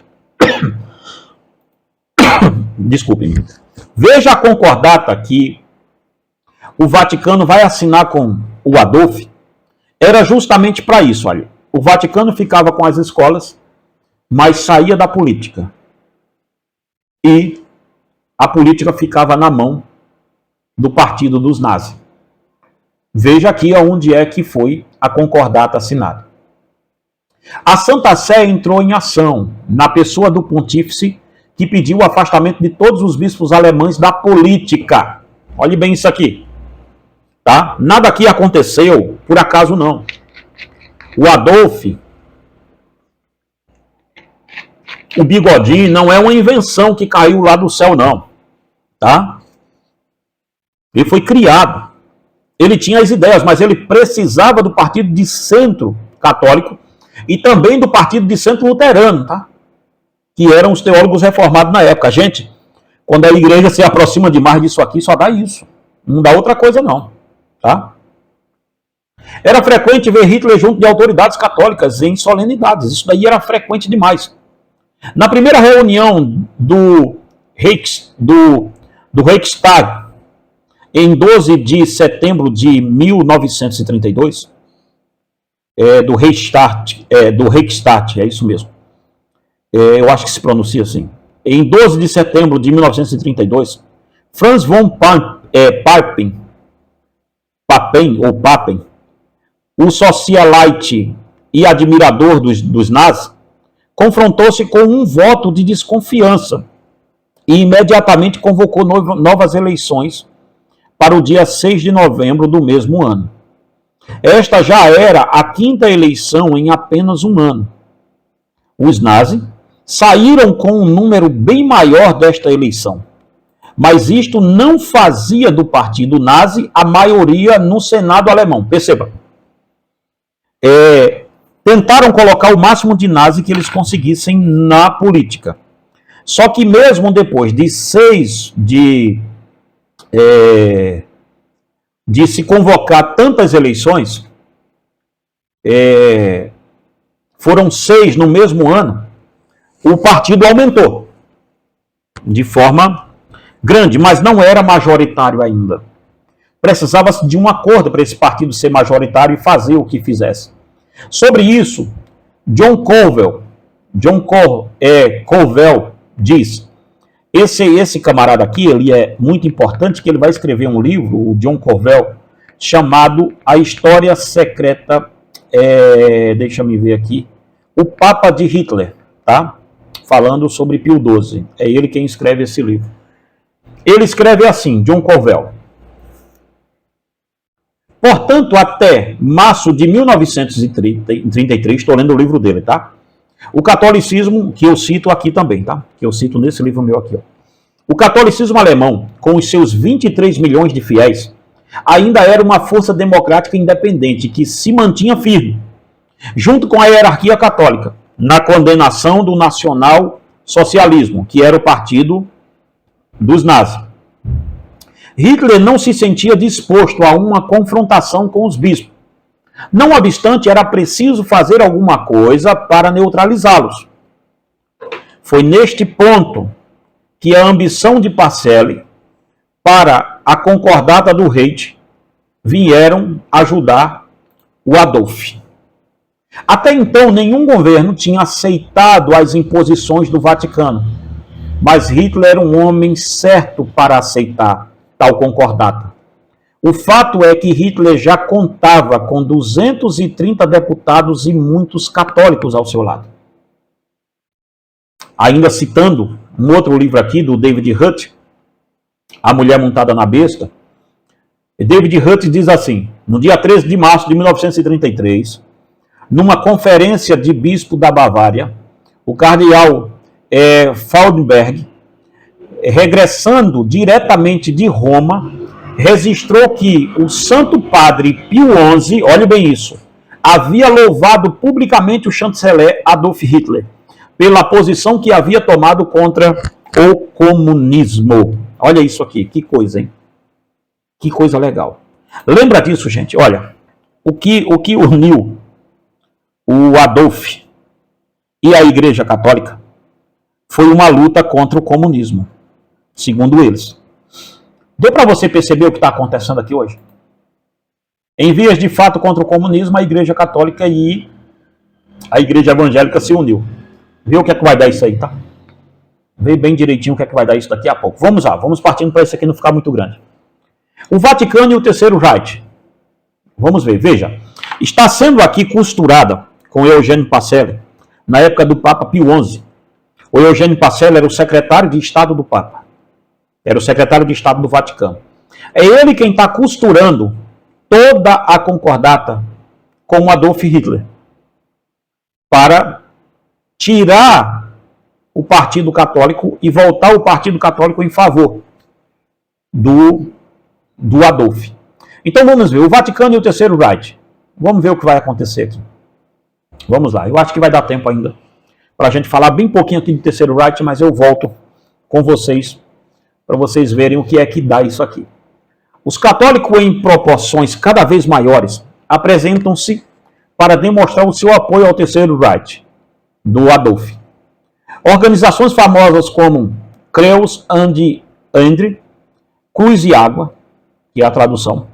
Speaker 1: Desculpe-me. Veja a concordata que o Vaticano vai assinar com o Adolf. Era justamente para isso, olha. O Vaticano ficava com as escolas, mas saía da política. E a política ficava na mão do partido dos nazis. Veja aqui onde é que foi a concordata assinada. A Santa Sé entrou em ação na pessoa do pontífice, que pediu o afastamento de todos os bispos alemães da política. Olhe bem isso aqui. Tá? Nada aqui aconteceu por acaso, não. O Adolf, o bigodinho, não é uma invenção que caiu lá do céu, não. Tá? Ele foi criado. Ele tinha as ideias, mas ele precisava do partido de centro católico e também do partido de centro luterano, tá? Que eram os teólogos reformados na época. Gente, quando a igreja se aproxima demais disso aqui, só dá isso. Não dá outra coisa, não. Tá? Era frequente ver Hitler junto de autoridades católicas em solenidades. Isso daí era frequente demais. Na primeira reunião do Reichstag, em 12 de setembro de 1932, do Reichstag, é isso mesmo. Eu acho que se pronuncia assim. Em 12 de setembro de 1932, Franz von Papen, o socialite e admirador dos nazis, confrontou-se com um voto de desconfiança e imediatamente convocou novas eleições para o dia 6 de novembro do mesmo ano. Esta já era a quinta eleição em apenas um ano. Os nazis saíram com um número bem maior desta eleição, mas isto não fazia do partido nazi a maioria no Senado alemão. Perceba. Tentaram colocar o máximo de nazi que eles conseguissem na política. Só que mesmo depois de se convocar tantas eleições, foram 6 no mesmo ano, o partido aumentou de forma grande, mas não era majoritário ainda. Precisava-se de um acordo para esse partido ser majoritário e fazer o que fizesse. Sobre isso, John Colville diz, esse camarada aqui, ele é muito importante, que ele vai escrever um livro, o John Colville, chamado A História Secreta, deixa eu ver aqui, o Papa de Hitler, tá? Falando sobre Pio XII. É ele quem escreve esse livro. Ele escreve assim, John Colville. Portanto, até março de 1933, estou lendo o livro dele, tá? O catolicismo, que eu cito aqui também, tá? Que eu cito nesse livro meu aqui, ó. O catolicismo alemão, com os seus 23 milhões de fiéis, ainda era uma força democrática independente que se mantinha firme, junto com a hierarquia católica, na condenação do nacional-socialismo, que era o partido dos nazis. Hitler não se sentia disposto a uma confrontação com os bispos. Não obstante, era preciso fazer alguma coisa para neutralizá-los. Foi neste ponto que a ambição de Pacelli para a concordata do Reich vieram ajudar o Adolf. Até então, nenhum governo tinha aceitado as imposições do Vaticano, mas Hitler era um homem certo para aceitar tal concordata. O fato é que Hitler já contava com 230 deputados e muitos católicos ao seu lado. Ainda citando um outro livro aqui do David Hutt, A Mulher Montada na Besta, David Hutt diz assim, no dia 13 de março de 1933, numa conferência de bispo da Bavária, o cardeal Fraudenberg, regressando diretamente de Roma, registrou que o Santo Padre Pio XI, olhe bem isso, havia louvado publicamente o chanceler Adolf Hitler pela posição que havia tomado contra o comunismo. Olha isso aqui, que coisa, hein? Que coisa legal. Lembra disso, gente? Olha, o que uniu o Adolf e a Igreja Católica foi uma luta contra o comunismo, segundo eles. Deu para você perceber o que está acontecendo aqui hoje? Em vias de fato contra o comunismo, a Igreja Católica e a Igreja Evangélica se uniu. Vê o que é que vai dar isso aí, tá? Vê bem direitinho o que é que vai dar isso daqui a pouco. Vamos lá, vamos partindo para isso aqui não ficar muito grande. O Vaticano e o Terceiro Reich. Vamos ver, veja. Está sendo aqui costurada com Eugênio Pacelli, na época do Papa Pio XI. O Eugênio Pacelli era o secretário de Estado do Papa. Era o secretário de Estado do Vaticano. É ele quem está costurando toda a concordata com o Adolf Hitler para tirar o Partido Católico e voltar o Partido Católico em favor do Adolf. Então vamos ver, o Vaticano e o Terceiro Reich. Vamos ver o que vai acontecer aqui. Vamos lá, eu acho que vai dar tempo ainda para a gente falar bem pouquinho aqui do Terceiro Reich, mas eu volto com vocês para vocês verem o que é que dá isso aqui. Os católicos, em proporções cada vez maiores, apresentam-se para demonstrar o seu apoio ao Terceiro Reich, do Adolf. Organizações famosas como Creus and Andre, Cruz e Água, que é a tradução,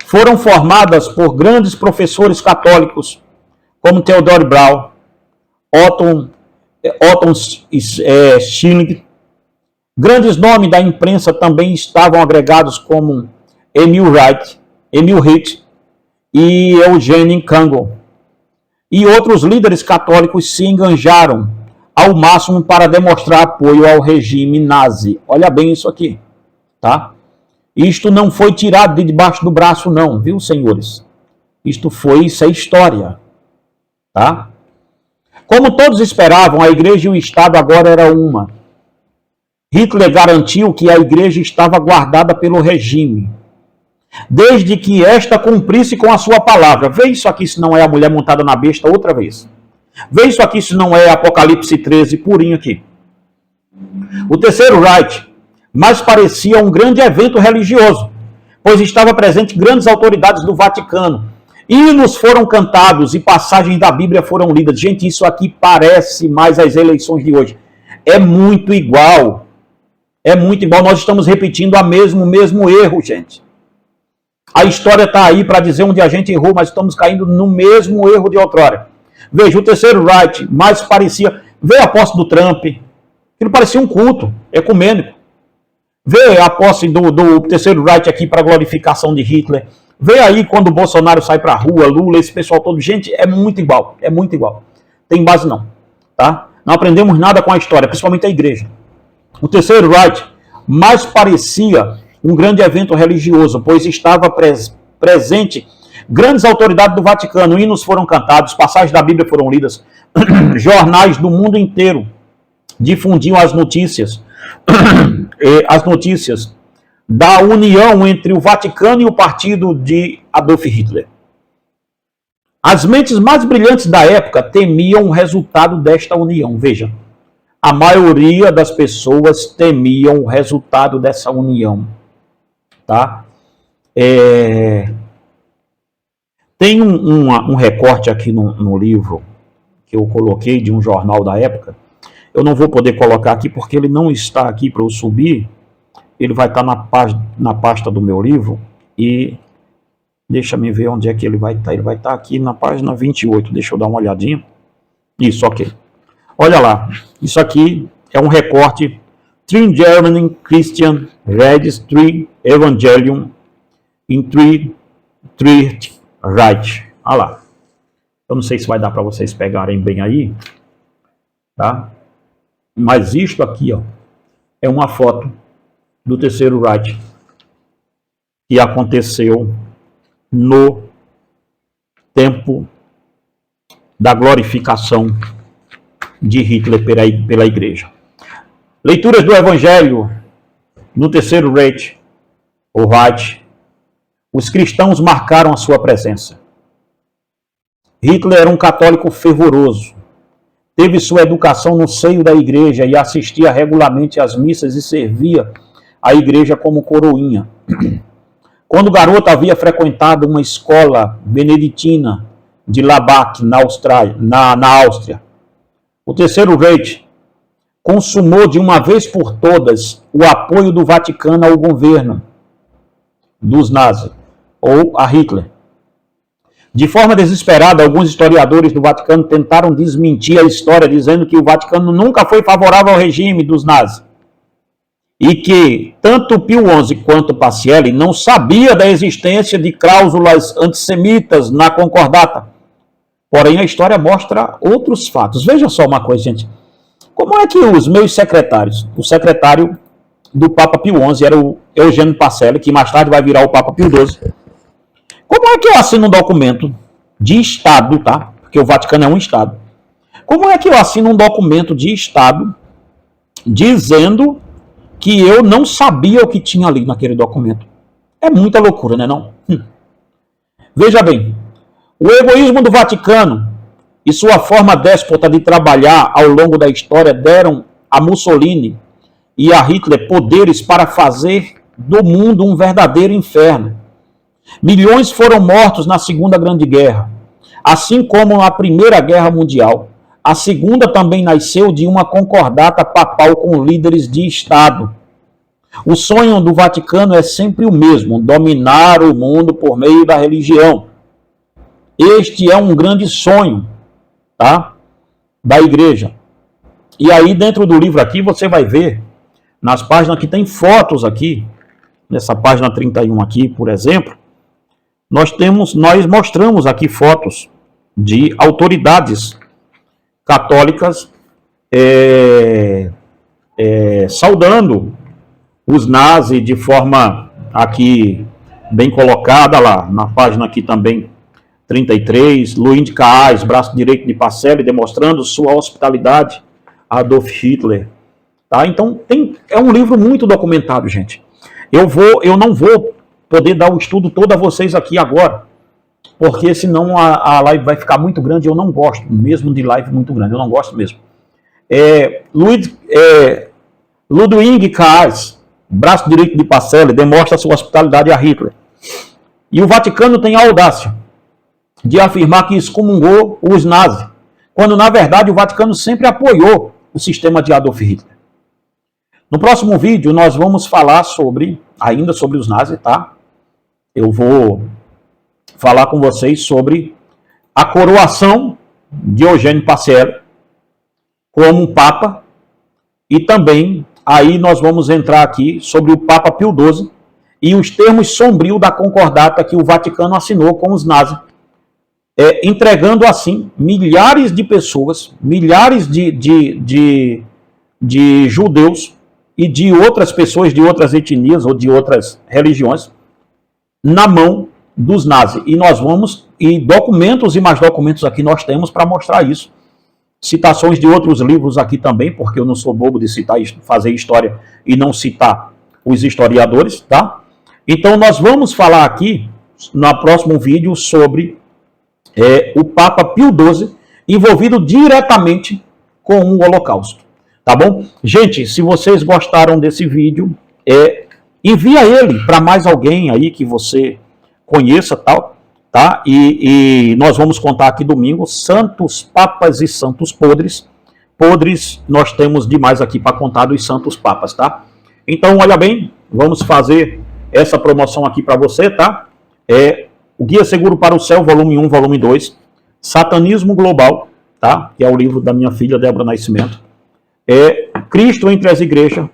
Speaker 1: foram formadas por grandes professores católicos, como Theodor Braun, Otto Schilling. Grandes nomes da imprensa também estavam agregados, como Emil Hitt e Eugene Kangel. E outros líderes católicos se engajaram ao máximo para demonstrar apoio ao regime nazi. Olha bem isso aqui, tá? Isto não foi tirado de debaixo do braço, não, viu, senhores? Isso é história, tá? Como todos esperavam, a igreja e o Estado agora era uma. Hitler garantiu que a igreja estava guardada pelo regime, desde que esta cumprisse com a sua palavra. Vê isso aqui se não é a mulher montada na besta outra vez. Vê isso aqui se não é Apocalipse 13, purinho aqui. O Terceiro Reich mais parecia um grande evento religioso, pois estava presente grandes autoridades do Vaticano. Hinos foram cantados e passagens da Bíblia foram lidas. Gente, isso aqui parece mais as eleições de hoje. É muito igual. É muito igual. Nós estamos repetindo o mesmo erro, gente. A história está aí para dizer onde a gente errou, mas estamos caindo no mesmo erro de outrora. Veja, o Terceiro Reich mais parecia... Vê a posse do Trump. Aquilo parecia um culto ecumênico. Vê a posse do Terceiro Reich aqui para a glorificação de Hitler. Vê aí quando o Bolsonaro sai para a rua, Lula, esse pessoal todo. Gente, é muito igual. É muito igual. Tem base não. Tá? Não aprendemos nada com a história, principalmente a igreja. O Terceiro Reich mais parecia um grande evento religioso, pois estava presente grandes autoridades do Vaticano. Hinos foram cantados, passagens da Bíblia foram lidas, jornais do mundo inteiro difundiam as notícias da união entre o Vaticano e o partido de Adolf Hitler. As mentes mais brilhantes da época temiam o resultado desta união. Veja, a maioria das pessoas temiam o resultado dessa união. Tá? Tem um recorte aqui no livro que eu coloquei de um jornal da época. Eu não vou poder colocar aqui porque ele não está aqui para eu subir. Ele vai estar na pasta do meu livro e deixa-me ver onde é que ele vai estar. Ele vai estar aqui na página 28. Deixa eu dar uma olhadinha. Isso, ok. Olha lá. Isso aqui é um recorte. Three German Christian Registry Evangelium in Three Reich. Olha lá. Eu não sei se vai dar para vocês pegarem bem aí. Tá? Mas isto aqui, ó, é uma foto do Terceiro Reich que aconteceu no tempo da glorificação de Hitler pela igreja. Leituras do Evangelho no Terceiro Reich, o Reich. Os cristãos marcaram a sua presença. Hitler era um católico fervoroso. Teve sua educação no seio da igreja e assistia regularmente às missas e servia a igreja como coroinha. Quando o garoto havia frequentado uma escola beneditina de Labac, na Áustria, o terceiro Reich consumou de uma vez por todas o apoio do Vaticano ao governo dos nazis, ou a Hitler. De forma desesperada, alguns historiadores do Vaticano tentaram desmentir a história, dizendo que o Vaticano nunca foi favorável ao regime dos nazis e que tanto Pio XI quanto Pacielli não sabia da existência de cláusulas antissemitas na concordata. Porém, a história mostra outros fatos. Veja só uma coisa, gente. Como é que os meus secretários, o secretário do Papa Pio XI era o Eugênio Pacelli, que mais tarde vai virar o Papa Pio XII. Como é que eu assino um documento de Estado, tá? Porque o Vaticano é um Estado. Como é que eu assino um documento de Estado dizendo que eu não sabia o que tinha ali naquele documento? É muita loucura, né não? Veja bem, o egoísmo do Vaticano e sua forma déspota de trabalhar ao longo da história deram a Mussolini e a Hitler poderes para fazer do mundo um verdadeiro inferno. Milhões foram mortos na Segunda Grande Guerra, assim como na Primeira Guerra Mundial. A Segunda também nasceu de uma concordata papal com líderes de Estado. O sonho do Vaticano é sempre o mesmo: dominar o mundo por meio da religião. Este é um grande sonho, tá? Da igreja. E aí dentro do livro aqui você vai ver, nas páginas que tem fotos aqui, nessa página 31 aqui, por exemplo, nós mostramos aqui fotos de autoridades católicas saudando os nazis de forma aqui bem colocada lá, na página aqui também 33, Luiz de Caais, braço direito de Pacelli, demonstrando sua hospitalidade a Adolf Hitler. Tá? Então, é um livro muito documentado, gente. Eu não vou poder dar o estudo todo a vocês aqui agora, porque senão a live vai ficar muito grande. Eu não gosto mesmo de live muito grande, eu não gosto mesmo. Ludwig Caais, braço direito de Pacelli, demonstra sua hospitalidade a Hitler. E o Vaticano tem a audácia de afirmar que excomungou os nazis, quando na verdade o Vaticano sempre apoiou o sistema de Adolf Hitler. No próximo vídeo nós vamos falar ainda sobre os nazis, tá? Eu vou falar com vocês sobre a coroação de Eugênio Pacelli como um papa, e também aí nós vamos entrar aqui sobre o Papa Pio XII e os termos sombrios da concordata que o Vaticano assinou com os nazis, entregando assim milhares de pessoas, milhares de judeus e de outras pessoas de outras etnias ou de outras religiões na mão dos nazis. E documentos e mais documentos aqui nós temos para mostrar isso. Citações de outros livros aqui também, porque eu não sou bobo de fazer história e não citar os historiadores, tá? Então nós vamos falar aqui, no próximo vídeo, sobre o Papa Pio XII envolvido diretamente com o Holocausto. Tá bom? Gente, se vocês gostaram desse vídeo, envia ele para mais alguém aí que você conheça, tal, tá? E nós vamos contar aqui domingo santos papas e santos podres. Podres nós temos demais aqui para contar dos santos papas, tá? Então, olha bem, vamos fazer essa promoção aqui para você, tá? O Guia Seguro para o Céu, volume 1, volume 2, Satanismo Global, tá? Que é o livro da minha filha, Débora Nascimento. Cristo entre as igrejas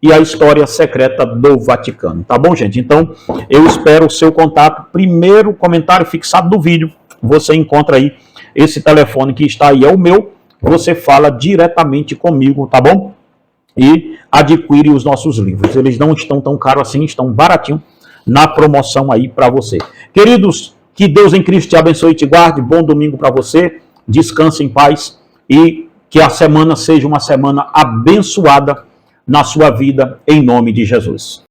Speaker 1: e a história secreta do Vaticano. Tá bom, gente? Então, eu espero o seu contato. Primeiro comentário fixado do vídeo, você encontra aí esse telefone que está aí, é o meu. Você fala diretamente comigo, tá bom? E adquire os nossos livros. Eles não estão tão caros assim, estão baratinho na promoção aí para você. Queridos, que Deus em Cristo te abençoe e te guarde. Bom domingo para você. Descanse em paz e que a semana seja uma semana abençoada na sua vida, em nome de Jesus.